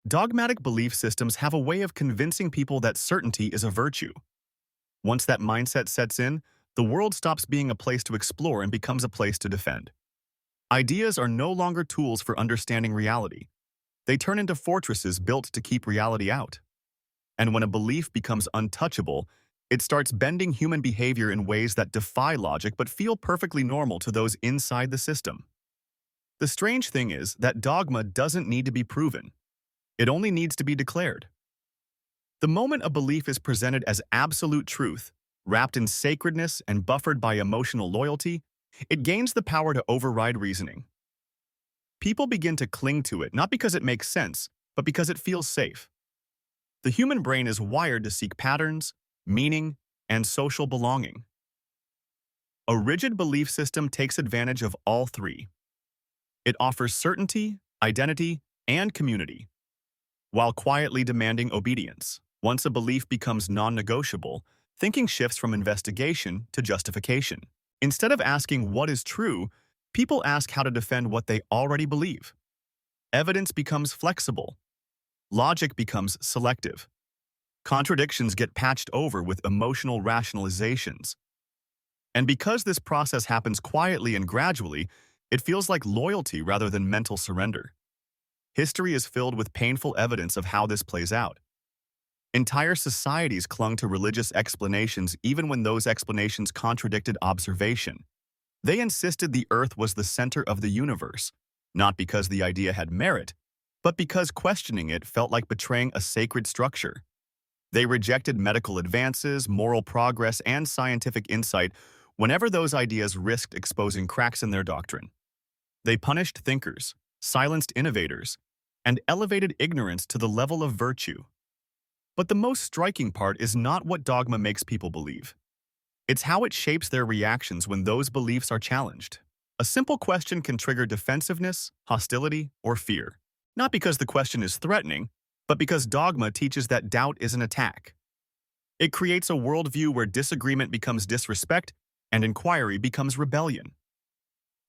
Dogmatic belief systems have a way of convincing people that certainty is a virtue. Once that mindset sets in, the world stops being a place to explore and becomes a place to defend. Ideas are no longer tools for understanding reality. They turn into fortresses built to keep reality out. And when a belief becomes untouchable, it starts bending human behavior in ways that defy logic but feel perfectly normal to those inside the system. The strange thing is that dogma doesn't need to be proven. It only needs to be declared. The moment a belief is presented as absolute truth, wrapped in sacredness and buffered by emotional loyalty, it gains the power to override reasoning. People begin to cling to it not because it makes sense, but because it feels safe. The human brain is wired to seek patterns, meaning, and social belonging. A rigid belief system takes advantage of all three. It offers certainty, identity, and community, while quietly demanding obedience. Once a belief becomes non-negotiable, thinking shifts from investigation to justification. Instead of asking what is true, people ask how to defend what they already believe. Evidence becomes flexible. Logic becomes selective. Contradictions get patched over with emotional rationalizations. And because this process happens quietly and gradually, it feels like loyalty rather than mental surrender. History is filled with painful evidence of how this plays out. Entire societies clung to religious explanations even when those explanations contradicted observation. They insisted the earth was the center of the universe, not because the idea had merit, but because questioning it felt like betraying a sacred structure. They rejected medical advances, moral progress, and scientific insight whenever those ideas risked exposing cracks in their doctrine. They punished thinkers, silenced innovators, and elevated ignorance to the level of virtue. But the most striking part is not what dogma makes people believe. It's how it shapes their reactions when those beliefs are challenged. A simple question can trigger defensiveness, hostility, or fear. Not because the question is threatening, but because dogma teaches that doubt is an attack. It creates a worldview where disagreement becomes disrespect and inquiry becomes rebellion.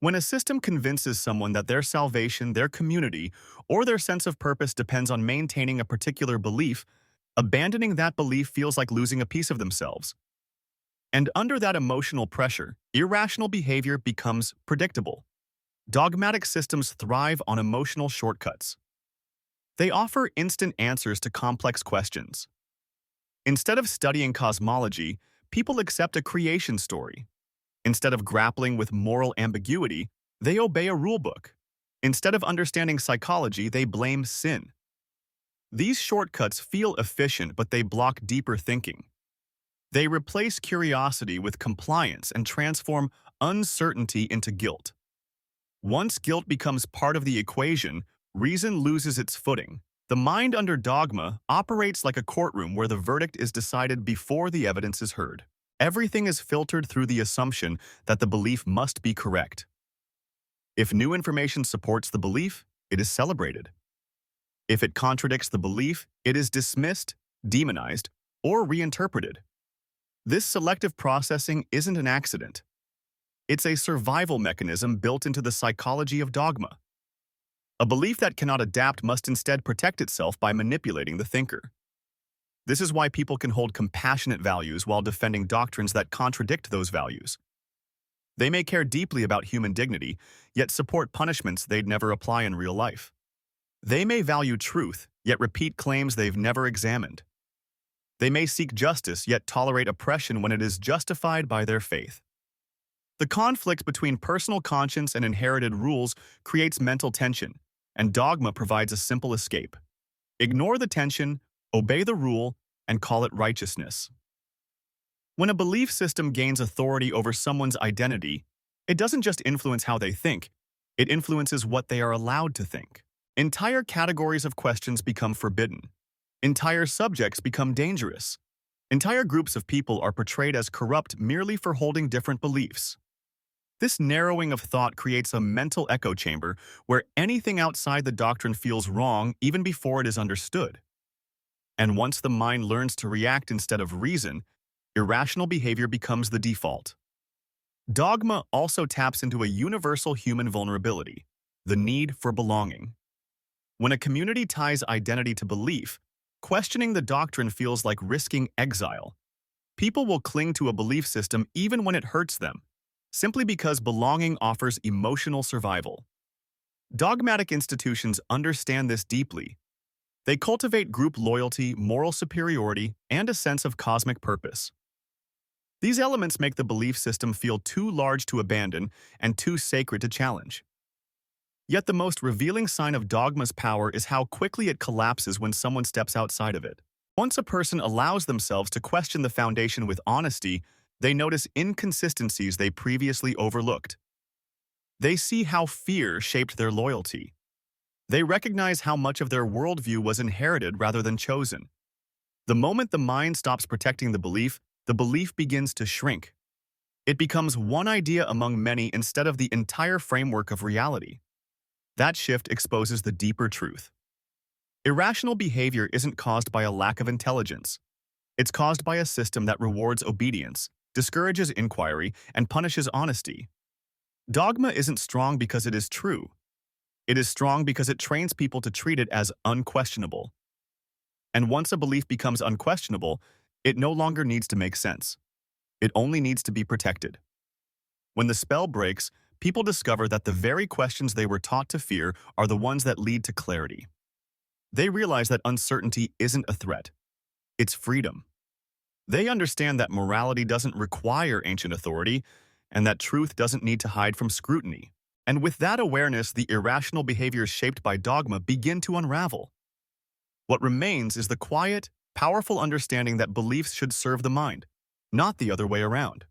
When a system convinces someone that their salvation, their community, or their sense of purpose depends on maintaining a particular belief, abandoning that belief feels like losing a piece of themselves. And under that emotional pressure, irrational behavior becomes predictable. Dogmatic systems thrive on emotional shortcuts. They offer instant answers to complex questions. Instead of studying cosmology, people accept a creation story. Instead of grappling with moral ambiguity, they obey a rulebook. Instead of understanding psychology, they blame sin. These shortcuts feel efficient, but they block deeper thinking. They replace curiosity with compliance and transform uncertainty into guilt. Once guilt becomes part of the equation, reason loses its footing. The mind under dogma operates like a courtroom where the verdict is decided before the evidence is heard. Everything is filtered through the assumption that the belief must be correct. If new information supports the belief, it is celebrated. If it contradicts the belief, it is dismissed, demonized, or reinterpreted. This selective processing isn't an accident. It's a survival mechanism built into the psychology of dogma. A belief that cannot adapt must instead protect itself by manipulating the thinker. This is why people can hold compassionate values while defending doctrines that contradict those values. They may care deeply about human dignity, yet support punishments they'd never apply in real life. They may value truth, yet repeat claims they've never examined. They may seek justice, yet tolerate oppression when it is justified by their faith. The conflict between personal conscience and inherited rules creates mental tension, and dogma provides a simple escape. Ignore the tension, obey the rule, and call it righteousness. When a belief system gains authority over someone's identity, it doesn't just influence how they think, it influences what they are allowed to think. Entire categories of questions become forbidden. Entire subjects become dangerous. Entire groups of people are portrayed as corrupt merely for holding different beliefs. This narrowing of thought creates a mental echo chamber where anything outside the doctrine feels wrong even before it is understood. And once the mind learns to react instead of reason, irrational behavior becomes the default. Dogma also taps into a universal human vulnerability, the need for belonging. When a community ties identity to belief, questioning the doctrine feels like risking exile. People will cling to a belief system even when it hurts them, simply because belonging offers emotional survival. Dogmatic institutions understand this deeply. They cultivate group loyalty, moral superiority, and a sense of cosmic purpose. These elements make the belief system feel too large to abandon and too sacred to challenge. Yet the most revealing sign of dogma's power is how quickly it collapses when someone steps outside of it. Once a person allows themselves to question the foundation with honesty, they notice inconsistencies they previously overlooked. They see how fear shaped their loyalty. They recognize how much of their worldview was inherited rather than chosen. The moment the mind stops protecting the belief begins to shrink. It becomes one idea among many instead of the entire framework of reality. That shift exposes the deeper truth. Irrational behavior isn't caused by a lack of intelligence. It's caused by a system that rewards obedience, discourages inquiry, and punishes honesty. Dogma isn't strong because it is true. It is strong because it trains people to treat it as unquestionable. And once a belief becomes unquestionable, it no longer needs to make sense. It only needs to be protected. When the spell breaks, people discover that the very questions they were taught to fear are the ones that lead to clarity. They realize that uncertainty isn't a threat. It's freedom. They understand that morality doesn't require ancient authority and that truth doesn't need to hide from scrutiny. And with that awareness, the irrational behaviors shaped by dogma begin to unravel. What remains is the quiet, powerful understanding that beliefs should serve the mind, not the other way around.